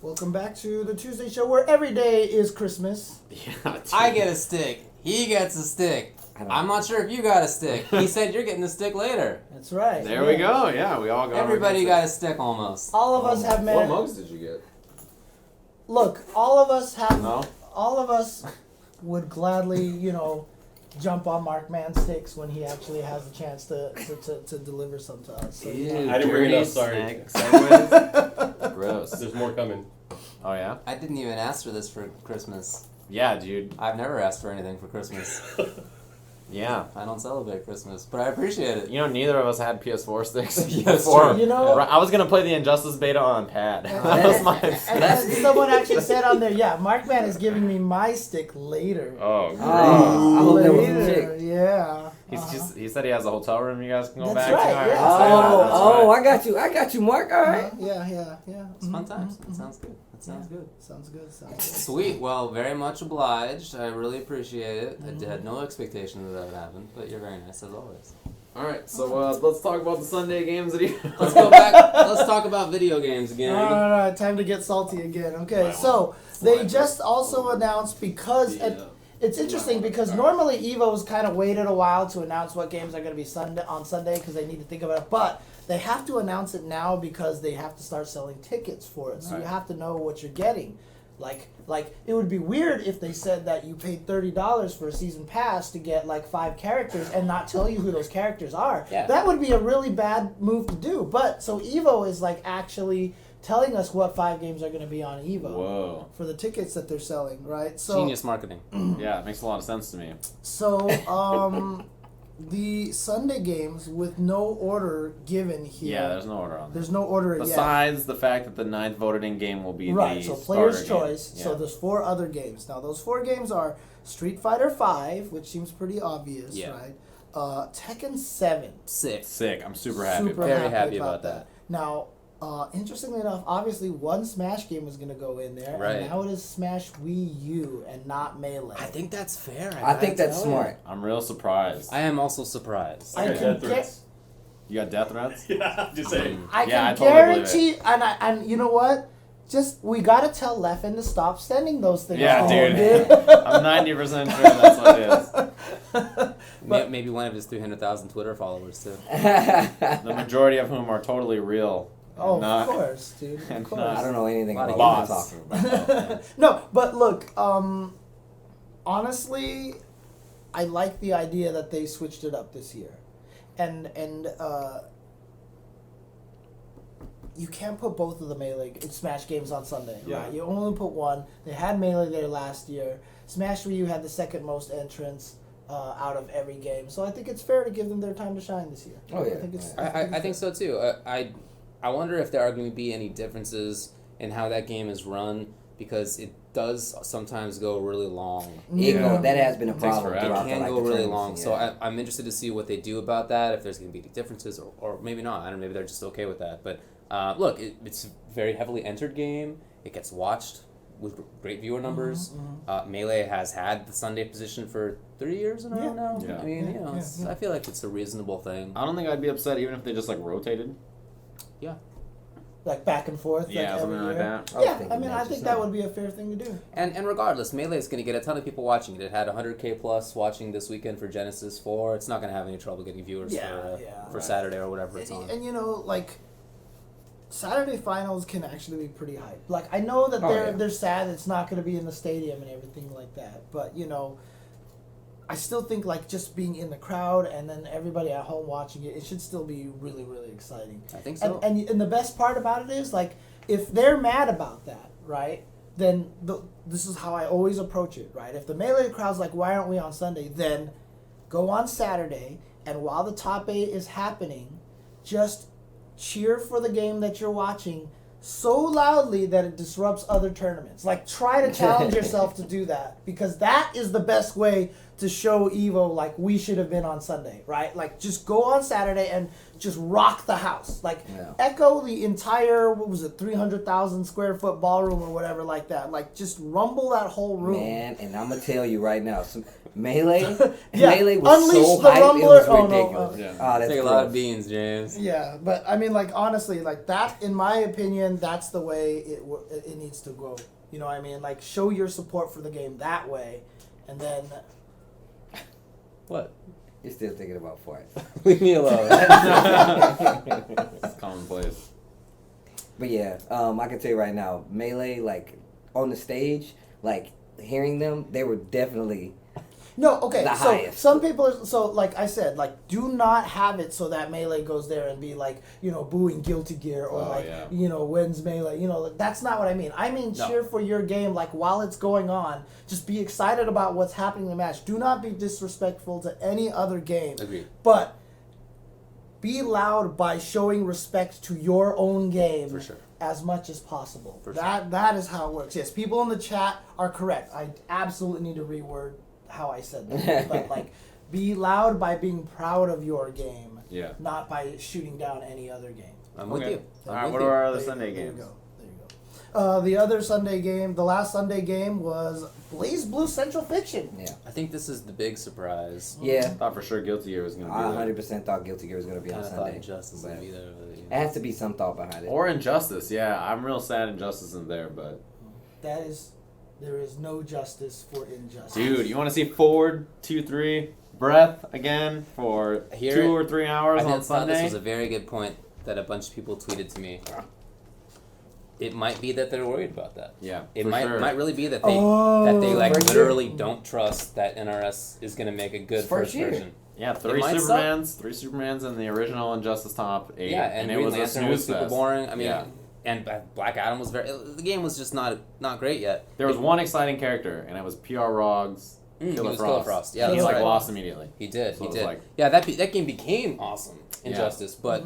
Welcome back to the Tuesday show where every day is Christmas. Yeah, I get a stick. He gets a stick. I'm not sure if you got a stick. He said you're getting a stick later. That's right. There we go. Yeah, we all got. Everybody got a stick almost. All of us have What mugs did you get? Look, all of us have. No. All of us would gladly, jump on MarkMan sticks when he actually has a chance to deliver some to us. So, I didn't bring it up, sorry. Segues. Gross. There's more coming. Oh yeah. I didn't even ask for this for Christmas. Yeah, dude. I've never asked for anything for Christmas. Yeah. I don't celebrate Christmas, but I appreciate it. Neither of us had PS4 sticks Yes, before. true. I was gonna play the Injustice beta on pad. That was my. And someone actually said on there, yeah, MarkMan is giving me my stick later. Oh, great. I hope that wasn't Later, chick. yeah. He said he has a hotel room you guys can go That's back right, to. All yeah. Oh, right. I got you, Mark. All right. Yeah. It's fun times. It sounds good. Sounds good. Sounds good. Sweet. Well, very much obliged. I really appreciate it. I had no expectation that would happen, but you're very nice as always. All right, so let's talk about the Sunday games that he. Let's go back. Let's talk about video games again. All right, time to get salty again. Okay, so they just also announced because it's interesting because normally Evo's kind of waited a while to announce what games are going to be on Sunday because they need to think about it, but they have to announce it now because they have to start selling tickets for it. So you have to know what you're getting. Like it would be weird if they said that you paid $30 for a season pass to get like 5 characters and not tell you who those characters are. Yeah. That would be a really bad move to do. But so Evo is like actually telling us what 5 games are going to be on Evo. Whoa. For the tickets that they're selling, right? So Genius marketing. Yeah, it makes a lot of sense to me. So the Sunday games with no order given here. Yeah, there's no order on that. There's no order yet. Besides the fact that the 9th voted in game will be Right, the so player's starter choice. game. So Yeah. there's 4 other games. Now those 4 games are Street Fighter 5, which seems pretty obvious, Yeah. right? Tekken 7. Sick. I'm super happy. Super Very happy about that. Now, interestingly enough, obviously one Smash game was going to go in there, Right. and now it is Smash Wii U and not Melee. I think that's fair. I think that's smart. I'm real surprised. I am also surprised. I got can death get. threats. You got death threats? Yeah, just saying. I Yeah, I can totally believe guarantee, and you know what? Just we gotta tell Leffen to stop sending those things. Yeah, to him, dude. I'm 90% sure that's what it is. Maybe one of his 300,000 Twitter followers too. The majority of whom are totally real. Oh, Not- of course, dude. Of and course. not- I don't know anything Lot about of what you're bots. talking about. No, but look, honestly, I like the idea that they switched it up this year, and you can't put both of the Melee Smash games on Sunday, Yeah. right? You only put one. They had Melee there last year. Smash Wii U had the second most entrants out of every game, so I think it's fair to give them their time to shine this year. Oh, yeah. I think it's. I think so too. I wonder if there are going to be any differences in how that game is run because it does sometimes go really long. Ego, that has been a Takes problem. forever. It throughout can the, go the really tournaments, long, yeah. so I'm interested to see what they do about that. If there's going to be any differences, or maybe not. I don't know. Maybe they're just okay with that. But look, it's a very heavily entered game. It gets watched with great viewer numbers. Melee has had the Sunday position for 3 years in a row now. Yeah. I mean, Yeah, it's, yeah. I feel like it's a reasonable thing. I don't think I'd be upset even if they just rotated. Yeah. Like back and forth. Yeah, like something every like year. that. was Yeah, thinking I mean, that I just think now. that would be a fair thing to do. And regardless, Melee is going to get a ton of people watching it. It had 100K plus watching this weekend for Genesis 4. It's not going to have any trouble getting viewers for right. Saturday or whatever it's on. And like Saturday finals can actually be pretty hype. Like I know that Oh, yeah. they're sad it's not going to be in the stadium and everything like that, but I still think like just being in the crowd and then everybody at home watching it should still be really, really exciting. I think so. And the best part about it is like if they're mad about that, right? Then this is how I always approach it, right? If the Melee crowd's like, why aren't we on Sunday? Then go on Saturday, and while the top 8 is happening, just cheer for the game that you're watching so loudly that it disrupts other tournaments. Like, try to challenge yourself to do that, because that is the best way to show Evo like we should have been on Sunday, right? Like just go on Saturday and just rock the house, like echo the entire 300,000 square foot ballroom or whatever like that, like just rumble that whole room. Man, and I'm gonna tell you right now, Melee, Yeah, Melee was unleash so the hyped, it rumbler. was Oh, no, ridiculous. Yeah. Oh, that's Take a lot of gross. beans, James. Yeah, but I mean, like honestly, like that, in my opinion, that's the way it needs to go. You know what I mean? Like show your support for the game that way, and then. What? You're still thinking about farts. Leave me alone. It's commonplace. But yeah, I can tell you right now, Melee, like on the stage, like hearing them, they were definitely No, okay. the So highest. some people are so like I said, like do not have it so that Melee goes there and be like, booing Guilty Gear or wins Melee. Like, that's not what I mean. I mean cheer for your game like while it's going on. Just be excited about what's happening in the match. Do not be disrespectful to any other game. Agreed. But be loud by showing respect to your own game For sure. as much as possible. For That is how it works. Yes, people in the chat are correct. I absolutely need to reword how I said that. But like, be loud by being proud of your game, not by shooting down any other game. I'm with you. All right, I'm what with are you. our other There Sunday you games? go. There you go. The other Sunday game, the last Sunday game was Blaze Blue Central Fiction. yeah. I think this is the big surprise. I Yeah, thought for sure Guilty Gear was going to be I there. 100% thought Guilty Gear was gonna be I on thought Sunday. Injustice but would be there. But, it has to be some thought behind it. Or Injustice, yeah. I'm real sad Injustice isn't there, but... There is no justice for injustice. Dude, you want to see Forward 2-3 Breath again for Here- 2 or 3 hours I on thought this Sunday? was a very good point that a bunch of people tweeted to me. It might be that they're worried about that. Yeah, It for might sure. might really be that they like For sure. literally don't trust that NRS is gonna make a good For first sure. version. Yeah, three might suck. Supermans in the original Injustice top 8. Yeah, and it Green was a Lantern was snooze super fest. boring. I mean, Yeah. and Black Adam was the game was just not great yet. There was one exciting character, and it was PR Rog's He Killer was Frost. Killer Frost. Yeah, he that's like right. lost immediately. He did. So He it was did. like- Yeah, that game became awesome. Yeah. Injustice, but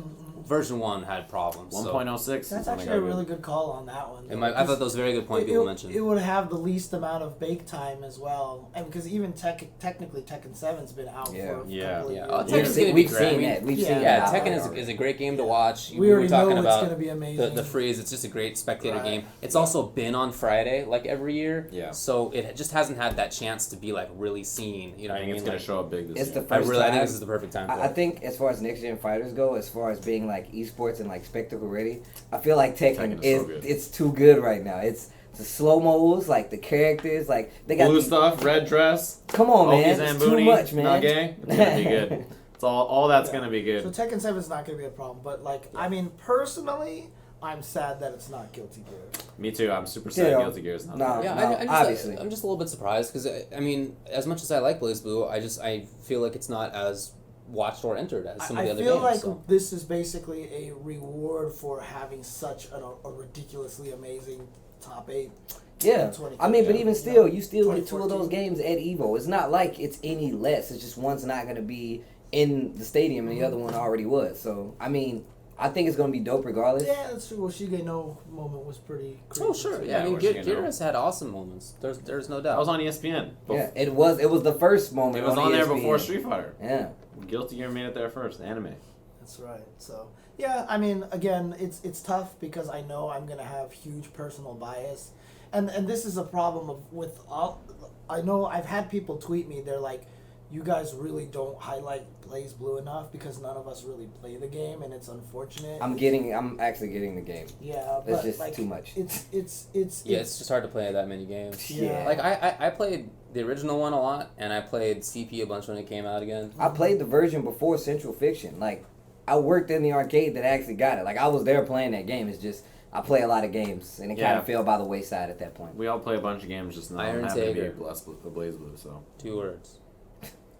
version 1 had problems. 1.06. That's is when they actually got a good. really good call on that one. I thought that was a very good point people mentioned. It would have the least amount of bake time as well, and because even technically Tekken 7's been out Yeah. for a Yeah. couple of Yeah. years. Oh, We've Tekken's seen, gonna be we've great. I seen mean, that. We've yeah. seen Yeah, that. Tekken is a great game to watch. We already were talking know it's about gonna be amazing. the freeze. It's just a great spectator Right. game. It's also been on Friday like every year. Yeah. So it just hasn't had that chance to be like really seen. You know I what I think mean? it's going to Like, show up big this It's year. the first I think time. this is the perfect time for I it. think as far as next gen fighters go, as far as being like esports and like spectacle ready, I feel like Tekken Tekken is is so good. it's too good right now. It's the slow mos, like the characters, like they got Blue the- stuff, red dress, Come on, Oki man, it's too Zambuni, much, man. Nage. It's going to be good. It's all that's Yeah. going to be good. So Tekken 7's not going to be a problem, but like I mean personally, I'm sad that it's not Guilty Gear. Me too. I'm super sad Yeah. Guilty Gear is not No. there. Yeah, No, I'm just, obviously. I'm just a little bit surprised because I mean, as much as I like Blaze Blue, I feel like it's not as watched or entered as some of the I other feel games. like so. this is basically a reward for having such a ridiculously amazing top 8. Yeah, 20, I mean, but yeah. even still, Yeah. you still get 2 of 2014. those games at Evo. It's not like it's any less. It's just one's not going to be in the stadium and the other one already was. So, I mean, I think it's going to be dope regardless. Yeah, that's true. Well, Shige no moment was pretty crazy. Oh sure, yeah. Yeah, I mean, we're just Gear gonna know. has had awesome moments. There's no doubt. That was on ESPN. Yeah, it was the first moment. It was on there ESPN. before Street Fighter. Yeah. Guilty Gear made it there first. Anime. That's right. So yeah, I mean, again, it's tough because I know I'm gonna have huge personal bias, and this is a problem with all. I know I've had people tweet me. They're like, "You guys really don't highlight Blaze Blue enough because none of us really play the game, and it's unfortunate." I'm actually getting the game. Yeah, It's but just like, too much. It's Yeah, it's just hard to play that many games. Yeah. Like I played the original one a lot, and I played CP a bunch when it came out again. I played the version before Central Fiction. Like, I worked in the arcade that actually got it. Like, I was there playing that game. It's just I play a lot of games, and it kind Yeah. of fell by the wayside at that point. We all play a bunch of games just now. Iron I'm happy to be Taker. a Blaze Blue, so 2 words.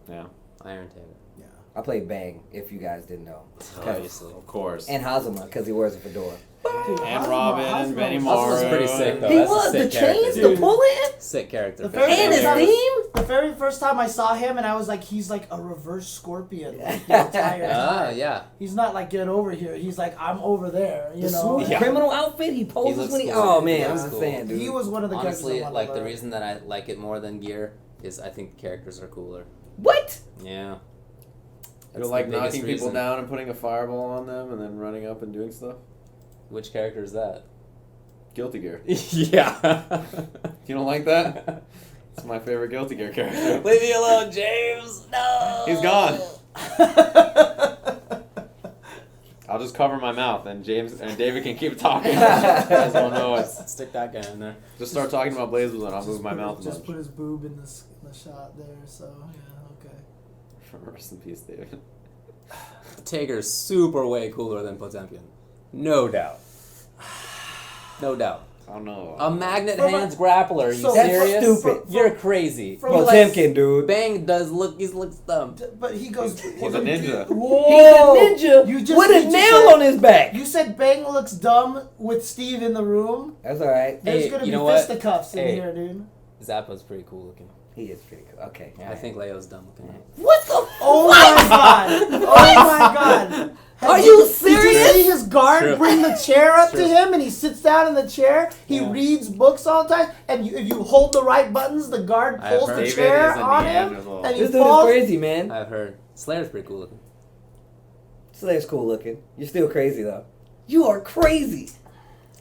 yeah. Iron Taker. yeah. I played Bang, if you guys didn't know. Obviously. Of course. And Hazama, because he wears a fedora. Dude, And Hazama- Robin and Hazama Benny was- Maru. Hazama's pretty sick, though. He That's a was the sick character, chains, dude. the pull-in. Sick character. The for very, sure. And his first time, theme? the very first time I saw him, and I was like, he's like a reverse scorpion like, the entire Ah, time. yeah. He's not like, get over here. He's like, I'm over there. You The know. smooth Yeah. criminal outfit he poses looks when he. cool. Oh man, He I'm looks just cool. saying, dude. He was one of the Honestly, characters I wanted like to the learn. reason that I like it more than Gear is I think the characters are cooler. What? Yeah. You That's like the biggest knocking people reason. down and putting a fireball on them and then running up and doing stuff? Which character is that? Guilty Gear. Yeah. You don't like that? It's my favorite Guilty Gear character. Leave me alone, James. No. He's gone. I'll just cover my mouth and James and David can keep talking. You guys don't know it. Stick that guy in there. Just start talking about BlazBlue and I'll move my put- mouth a Just bunch. put his boob in the shot there, so yeah, okay. Rest in peace, David. Tager's super way cooler than Potemkin. No doubt. No doubt. I don't know. A magnet From a- hands grappler. Are you So- That's serious? stupid. You're crazy. From He a- Potemkin, dude. Bang does look. He looks dumb. But he goes. He's a ninja. Whoa! He's a ninja You just- with you a just nail said- on his back. You said Bang looks dumb with Steve in the room. That's all right. There's Hey, gonna you be know what? fisticuffs in Hey. here, dude. Zappa's pretty cool looking. He is pretty cool. Okay. I think Leo's dumb looking. What the? Oh my god! Oh my god! Are you Did serious? you see his guard True. bring the chair up to True. him and he sits down in the chair? He Yeah. reads books all the time, and if you hold the right buttons, the guard I have pulls the heard. David chair is a on him, Neanderthal. and he This dude is falls. crazy, man. I've heard. Slayer's pretty cool looking. Slayer's cool looking. You're still crazy though. You are crazy.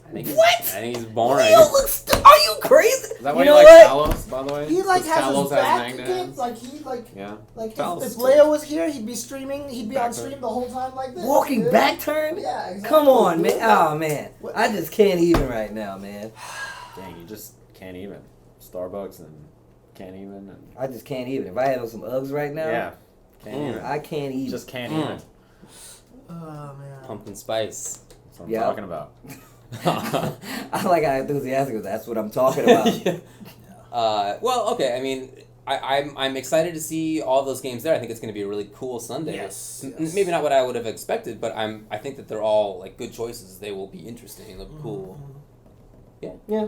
I think What? I think he's boring. Leo looks. Are you crazy? Is that you why you know like what? Talos, by the way? He like 'Cause has Talos his back magnet against, hands? like he like Yeah. like Talos if is cool. Leo was here, he'd be streaming. He'd be on Back stream turn. the whole time like this. Walking dude. back turn? Yeah, exactly. Come on, man. dude. Oh man, What- I just can't even right now, man. Dang, you just can't even. Starbucks and can't even. And I just can't even. If I had on some Uggs right now, yeah, can't even. I can't even. Just can't Mm. even. Oh man. Pumpkin spice. That's what I'm Yeah. talking about. I like how enthusiastic because that's what I'm talking about. Yeah. Well, okay. I mean, I'm excited to see all those games there. I think it's going to be a really cool Sunday. Yes, M- yes. Maybe not what I would have expected, but I think that they're all like good choices. They will be interesting and look cool. Yeah.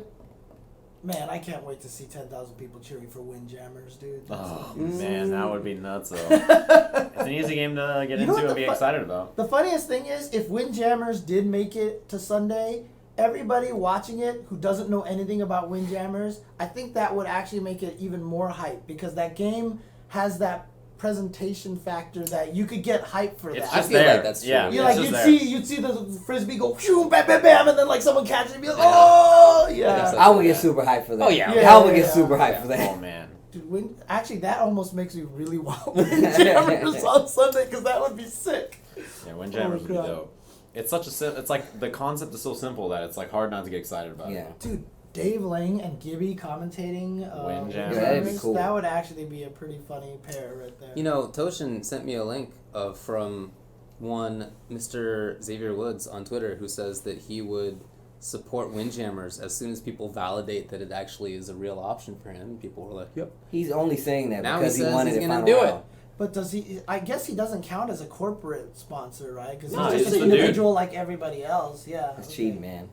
Man, I can't wait to see 10,000 people cheering for Windjammers, dude. Oh Mm. man, that would be nuts though. It's an easy game to get You know what into and the be fu- excited about. The funniest thing is, if Windjammers did make it to Sunday, everybody watching it who doesn't know anything about Windjammers, I think that would actually make it even more hype because that game has that presentation factor that you could get hype for It's that. I just feel there. like that's true. Yeah. You it's like just you'd there. see the frisbee go shoo, bam bam bam, and then like someone catches it and be like, oh Yes, yeah. I would get super hyped for that. Oh, yeah. Yeah, I would get yeah, super yeah. hyped for that. Oh man. Dude, actually that almost makes me really want Windjammers on Sunday because that would be sick. Yeah, Windjammers would be God. dope. It's such a it's like the concept is so simple that it's like hard not to get excited about Yeah. it. Dude, Dave Lang and Gibby commentating Windjammers. Yeah, that'd be cool. That would actually be a pretty funny pair right there. You know, Toshin sent me a link from one Mr. Xavier Woods on Twitter who says that he would support Windjammers as soon as people validate that it actually is a real option for him. People were like, "Yep." He's only saying that Now because he he says wanted he's it gonna final do it. round. But does he? I guess he doesn't count as a corporate sponsor, right? Because No, he's he's just an the dude. individual like everybody else. Yeah. It's okay. cheating, man.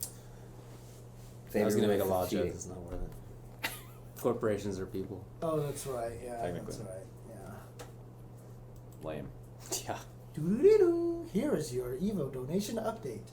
I was gonna make a Woods law is joke. cheating. It's not worth it. Corporations are people. Oh, that's right. Yeah. Technically. That's right. Yeah. Lame. Yeah. Doo-doo-doo-doo. Here is your Evo donation update.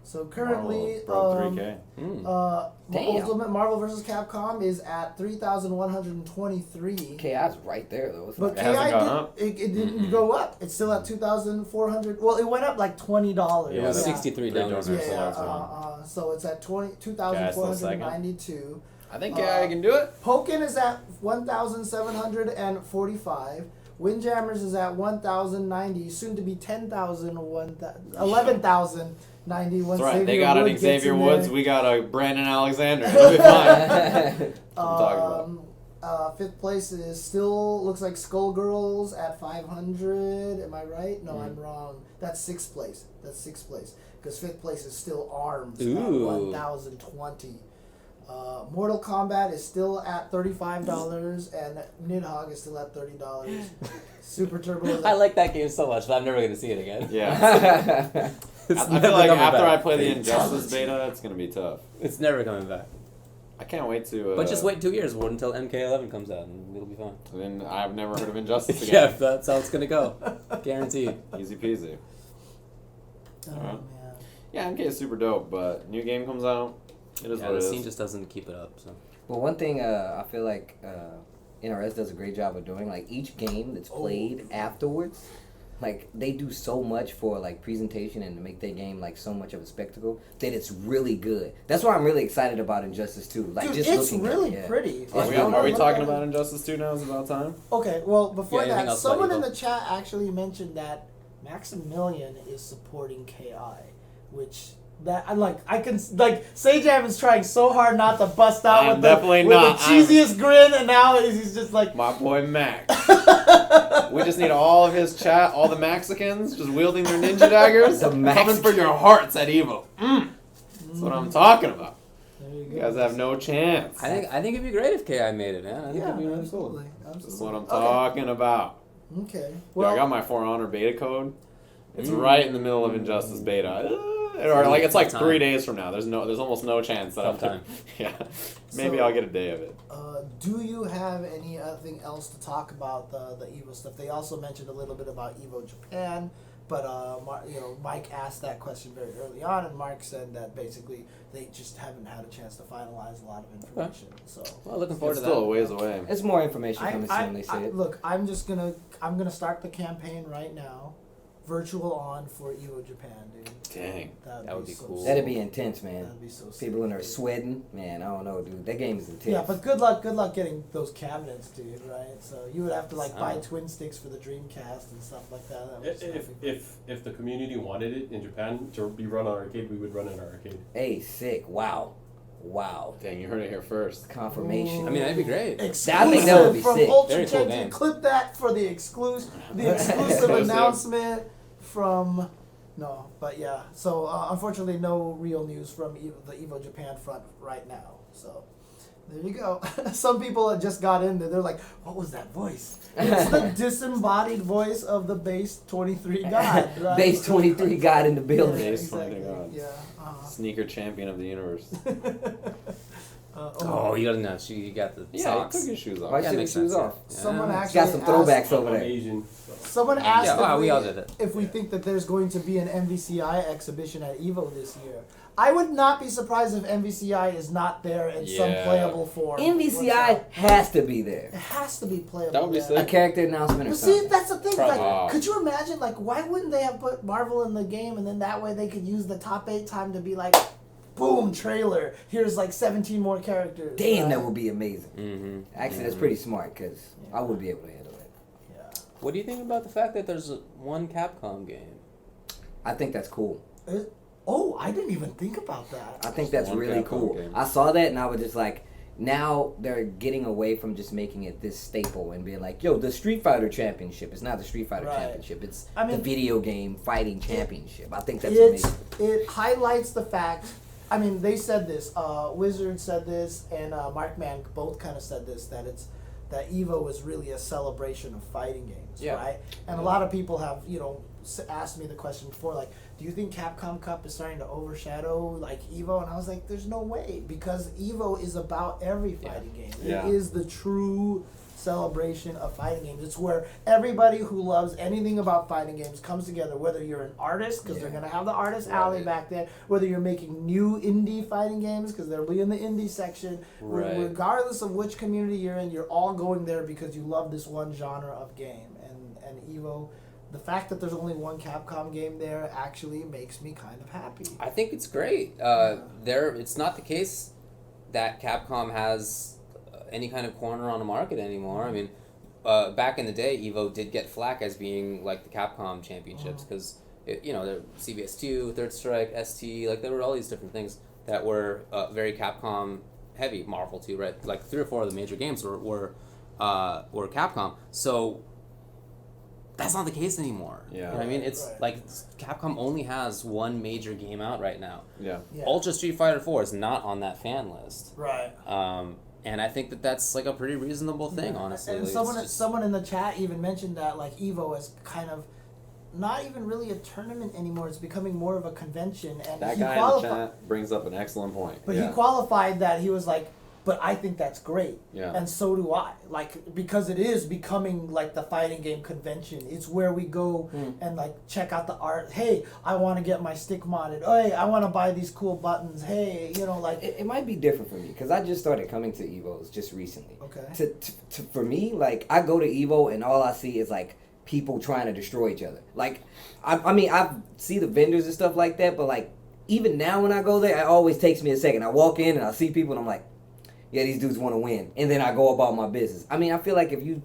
So currently, Broke 3K. Damn. Ultimate Marvel vs. Capcom is at 3,123. KI's right there though. It's But like- It hasn't KI gone did, up? it didn't go up. It's still at 2,400. Well, it went up like $20. Yeah, It was that's 63 three dollars. donors. Yeah, so it's at 2,492. I think I can do it. Pokken is at 1,745. Windjammers is at 1,090. Soon to be 10,000. 11,090. That's right. They got Wood an gets Xavier in Woods. there. We got a Brandon Alexander. It'll be fine. That's what I'm talking about. Fifth place is still looks like Skullgirls at 500. Am I right? No, I'm wrong. That's sixth place. Because fifth place is still Arms at Ooh. 1,020. Mortal Kombat is still at $35, and Nidhogg is still at $30. Super Turbo is I at like that game so much, but I'm never gonna see it again. Yeah. It's I never feel like coming after back. I play the Injustice beta, it's going to be tough. It's never coming back. I can't wait to... But just wait 2 years until MK11 comes out, and it'll be fine. Then I've never heard of Injustice Yeah, again. that's how it's gonna go. Guaranteed. Easy peasy. Oh, Alright. man. Yeah, MK is super dope, but new game comes out. It is Yeah, what the it scene is. just doesn't keep it up. So Well, one thing I feel like NRS does a great job of doing. Like each game that's played afterwards, like they do so much for like presentation and to make their game like so much of a spectacle that it's really good. That's why I'm really excited about Injustice 2. Like Dude, just it's looking really at it, pretty. Are we talking about Injustice 2 now? Is it about time? Okay, well, before Yeah, anything that, else about someone in Evo? the chat actually mentioned that Maximilian is supporting KI, which that I can Sage Jam is trying so hard not to bust out I'm with definitely the not. cheesiest grin, and now he's just like My boy Mac. We just need all of his chat, all the Mexicans, just wielding their ninja daggers, coming for your hearts at Evo. That's what I'm talking about. There you You guys have no chance. I think it'd be great if KI made it, man. I think yeah, it'd be really absolutely, cool. absolutely. That's what I'm talking about. Okay, Yo, I got my For Honor beta code. It's right in the middle of Injustice beta. Or like it's like 3 days from now. There's almost no chance that Tough I'm time. Yeah, maybe So- I'll get a day of it. Do you have anything else to talk about the Evo stuff? They also mentioned a little bit about Evo Japan, but Mike asked that question very early on, and Mark said that basically they just haven't had a chance to finalize a lot of information. So Well, looking forward It's to still a that. ways away. It's more information coming soon. They said. look, I'm gonna start the campaign right now, virtual on for Evo Japan, dude. Dang. That would be so cool. sick. That'd be intense, man. That'd be so sick. People in there sweating, man. I don't know, dude. That game is intense. Yeah, but good luck getting those cabinets, dude. Right? So you would have to buy Sound. twin sticks for the Dreamcast and stuff like that. That would just be If the community wanted it in Japan to be run on arcade, we would run in our arcade. Hey, sick. Wow. Dang, you heard it here first. Confirmation. I mean, that'd be great. exclusive I think that would be from sick. Ultra Very cool Gen. game. Clip that for the exclusive Exclusive. announcement from. No, but yeah. So unfortunately, no real news from the Evo Japan front right now. So there you go. Some people just got in there. They're like, "What was that voice?" It's the disembodied voice of the base 23 god. Right? Base 23 got in the Yeah, building. Base 23 exactly. god. Yeah. Sneaker champion of the universe. Oh, you gotta know. You got the Yeah, he socks. took his shoes off. Why Yeah, should makes his shoes sense, off? yeah. Someone Yeah. actually Got some asked- throwbacks over I'm there. Asian. Someone asked Yeah, well, we all if, did it. if we think that there's going to be an MVCI exhibition at Evo this year. I would not be surprised if MVCI is not there in some Yeah. playable form. MVCI has to be there. It has to be playable. That would be there. sick. A character announcement or But see, something. that's the thing. Probably. Like, could you imagine? Like, why wouldn't they have put Marvel in the game, and then that way they could use the top 8 time to be like, boom, trailer. Here's 17 more characters. Damn, right? that would be amazing. Mm-hmm. Actually, that's pretty smart because I would be able to handle it. Yeah. What do you think about the fact that there's one Capcom game? I think that's cool. Oh, I didn't even think about that. I think that's One really Capcom cool. game. I saw that and I was just like, now they're getting away from just making it this staple and being like, yo, the Street Fighter Championship. It's not the Street Fighter Right. Championship. It's I mean, the video game fighting championship. I think that's It's amazing. it highlights the fact. I mean, they said this. Wizard said this, and MarkMan both kind of said this, that Evo is really a celebration of fighting games, Yeah. right? And a lot of people have asked me the question before, like, do you think Capcom Cup is starting to overshadow Evo? And I was like, there's no way, because Evo is about every fighting game. Yeah. It is the true celebration of fighting games. It's where everybody who loves anything about fighting games comes together, whether you're an artist, because they're going to have the artist alley back there, whether you're making new indie fighting games, because they'll be in the indie section. Right. Regardless of which community you're in, you're all going there because you love this one genre of game. And Evo, the fact that there's only one Capcom game there actually makes me kind of happy. I think it's great. It's not the case that Capcom has any kind of corner on the market anymore. I mean, back in the day, Evo did get flack as being like the Capcom championships because there CBS2, Third Strike, ST, there were all these different things that were very Capcom heavy. Marvel too, right? 3 or 4 of the major games were Capcom. So that's not the case anymore. Yeah. You know what I mean? It's Right. Capcom only has one major game out right now. Yeah. Yeah. Ultra Street Fighter 4 is not on that fan list. Right. And I think that that's a pretty reasonable thing, honestly. And someone in the chat even mentioned that Evo is kind of not even really a tournament anymore. It's becoming more of a convention. And That he guy in the qualified. chat brings up an excellent point. But yeah. he qualified that he was like, But I think that's great. Yeah. And so do I. Like, because it is becoming like the fighting game convention. It's where we go and like check out the art. Hey, I want to get my stick modded. Oh, hey, I want to buy these cool buttons. Hey, you know, like. It might be different for me because I just started coming to Evos just recently. Okay. For me, like, I go to Evo and all I see is like people trying to destroy each other. Like, I mean, I see the vendors and stuff like that, but like, even now when I go there, it always takes me a second. I walk in and I see people and I'm like, yeah, these dudes want to win. And then I go about my business. I mean, I feel like if you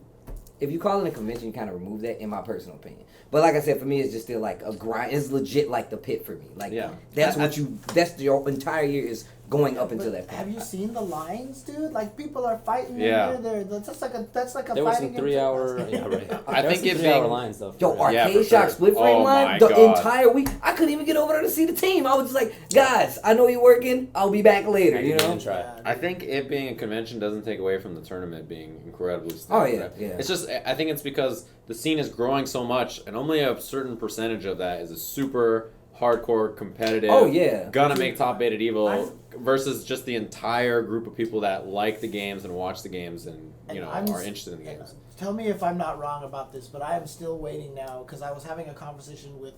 call it a convention, you kind of remove that, in my personal opinion. But like I said, for me, it's just still like a grind. It's legit like the pit for me. Like, that's your entire year is going up into that pit. Have you seen the lines, dude? Like, people are fighting Yeah. in there. That's like a There was fighting some 3 hour. Yeah, right. I think it 3 hour being- lines though. Yo, Arcade for Shock sure. split frame Oh line, my the God. entire week, I couldn't even get over there to see the team. I was just like, guys, I know you're working. I'll be back later, you know? Try. I think it being a convention doesn't take away from the tournament being incredibly Oh, stiff. yeah, yeah. It's just, I think it's because the scene is growing so much, and only a certain percentage of that is a super hardcore competitive. Oh, yeah. Gonna make top 8 at Evo versus just the entire group of people that like the games and watch the games and you know are interested in the games. Tell me if I'm not wrong about this, but I am still waiting now because I was having a conversation with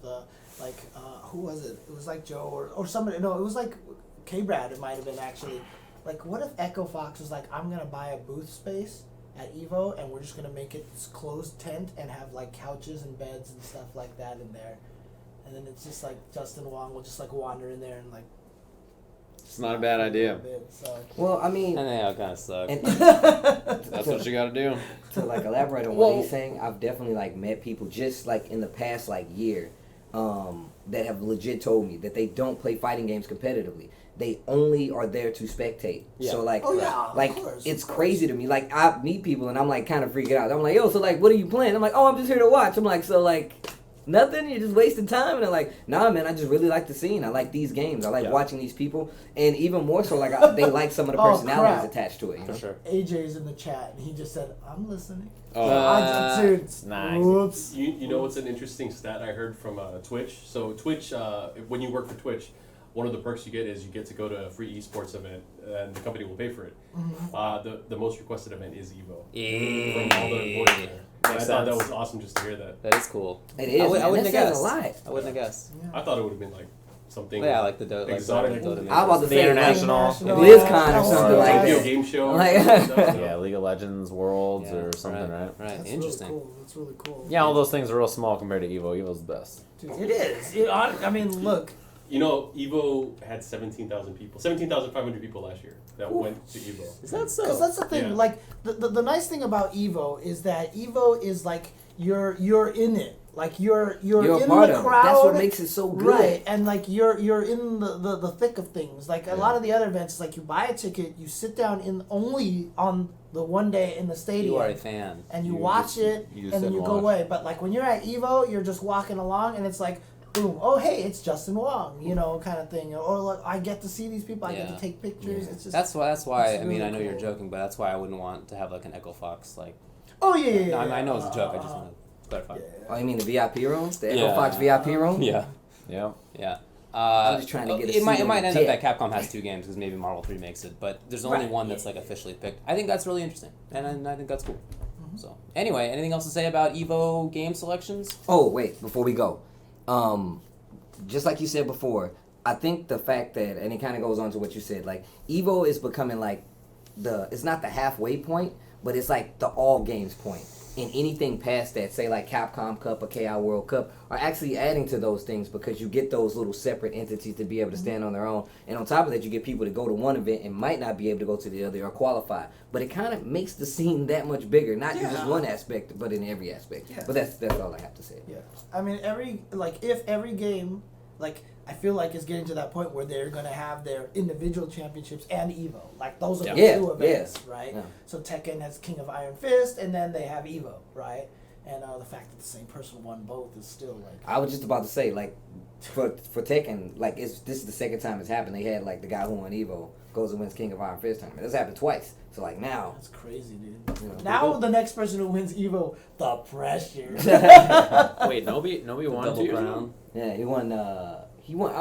who was it? It was like Joe or somebody. No, it was like K-Brad. It might have been actually. Like, what if Echo Fox was like, I'm gonna buy a booth space at Evo and we're just gonna make it this closed tent and have like couches and beds and stuff like that in there, and then it's just like Justin Wong will just like wander in there and like. It's not a bad idea. Well, I mean, And they all kind of suck. That's what you gotta do. to like elaborate on what he's saying, I've definitely like met people just like in the past like year that have legit told me that they don't play fighting games competitively. They only are there to spectate. Yeah. So like, of course, it's crazy to me. Like, I meet people and I'm like kind of freaking out. I'm like, yo, so like, what are you playing? I'm like, oh, I'm just here to watch. I'm like, so like, nothing? You're just wasting time? And they're like, nah, man, I just really like the scene. I like these games. I like watching these people. And even more so, like, they like some of the personalities attached to it. You know? For sure. AJ's in the chat and he just said, I'm listening. Oh, Dude, nice. Whoops. You know what's an interesting stat I heard from Twitch? So Twitch, when you work for Twitch, one of the perks you get is you get to go to a free esports event, and the company will pay for it. The most requested event is Evo. From all the employees there. And I thought that was awesome just to hear that. That is cool. It is. I wouldn't have that says guessed. a lot. I wouldn't have guessed. I thought it would have been like something Like the Dota. exotic. Like I was about to The say international. BlizzCon or something like video that. game show. Like- Yeah, League of Legends, Worlds, or something, right? Right. That's Interesting. Really cool. That's really cool. Yeah, all those things are real small compared to Evo. Evo's the best. Dude, it is. I mean, look. You know, Evo had 17,000 people, 17,500 people last year that went to Evo. Is that so? Because that's the thing. Yeah. Like, the nice thing about Evo is that Evo is like, you're in it. Like, you're You're a in part the of crowd. it. That's what makes it so good. Right, and like you're in the thick of things. Like a lot of the other events, like you buy a ticket, you sit down in only on the one day in the stadium. You are a fan. And you watch it, you and then you go away. But like when you're at Evo, you're just walking along, and it's like, boom, oh hey, it's Justin Wong, you know, kind of thing. Or like I get to see these people, I get to take pictures. It's just That's why. it's I mean, really I know you're cool. joking, but that's why I wouldn't want to have like an Echo Fox. Like, Oh yeah. no, I know it's a joke. I just want to clarify. Oh, you mean the VIP rooms? The Yeah. Echo Fox VIP room? Yeah. Yeah. Yeah. I'm just trying to get a it might seat it might on end the up that jet. Capcom has 2 games because maybe Marvel 3 makes it, but there's only Right. one that's like officially picked. I think that's really interesting, and I think that's cool. So anyway, anything else to say about Evo game selections? Oh, wait, before we go. Just like you said before, I think the fact that, and it kind of goes on to what you said, like, Evo is becoming like it's not the halfway point, but it's like the all games point. And anything past that, say like Capcom Cup or KI World Cup, are actually adding to those things because you get those little separate entities to be able to stand on their own. And on top of that, you get people to go to one event and might not be able to go to the other or qualify. But it kind of makes the scene that much bigger, not in just one aspect, but in every aspect. Yeah. But that's all I have to say. Yeah, I mean if every game, like I feel like is getting to that point where they're gonna have their individual championships and Evo. Like those are the Yeah. two events, right? Yeah. So Tekken has King of Iron Fist, and then they have Evo, right? And the fact that the same person won both is still like. I was just about to say, like, for Tekken, like, this is the second time it's happened. They had, like, the guy who won Evo goes and wins King of Iron Fist tournament. This happened twice. So, like, now. That's crazy, dude. Yeah. Now the next person who wins Evo, the pressure. Wait, Nobi won Double 2 years ago? crown. Yeah, he won He won.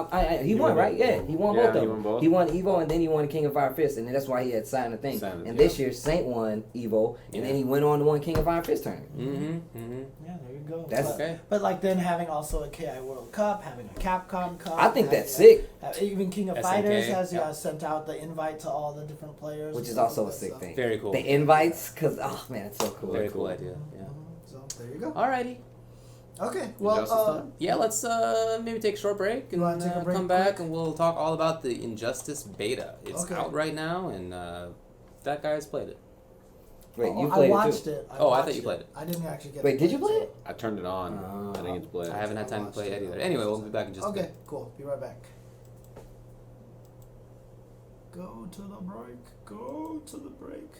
He won, right? Yeah, he won both of them. he won both. He won Evo, and then he won King of Iron Fist, and then that's why he had signed the thing. And this year, Saint won Evo, and then he went on to win King of Iron Fist tournament. Yeah, there you go. That's okay. But like then having also a KI World Cup, having a Capcom Cup. I think that's sick. Even King of SNK, Fighters has yeah. Sent out the invite to all the different players. Which is and also a stuff sick like that. thing. Very cool. The invites, because, oh man, it's so cool. Very cool idea. Yeah. So there you go. Alrighty. Okay, Injustice well, time? Yeah, let's maybe take a short break and wanna take a break come back quick? and we'll talk all about the Injustice beta. It's Okay. out right now and that guy's played it. Wait, you I played watched it too. it. Oh, I watched thought you played it. I didn't actually get. Wait, to did you play so- it? I turned it on. I didn't get to play it. I haven't had time to watched play it. it either. Anyway, we'll be back in just a Okay, bit. cool. Be right back. Go to the break. Go to the break.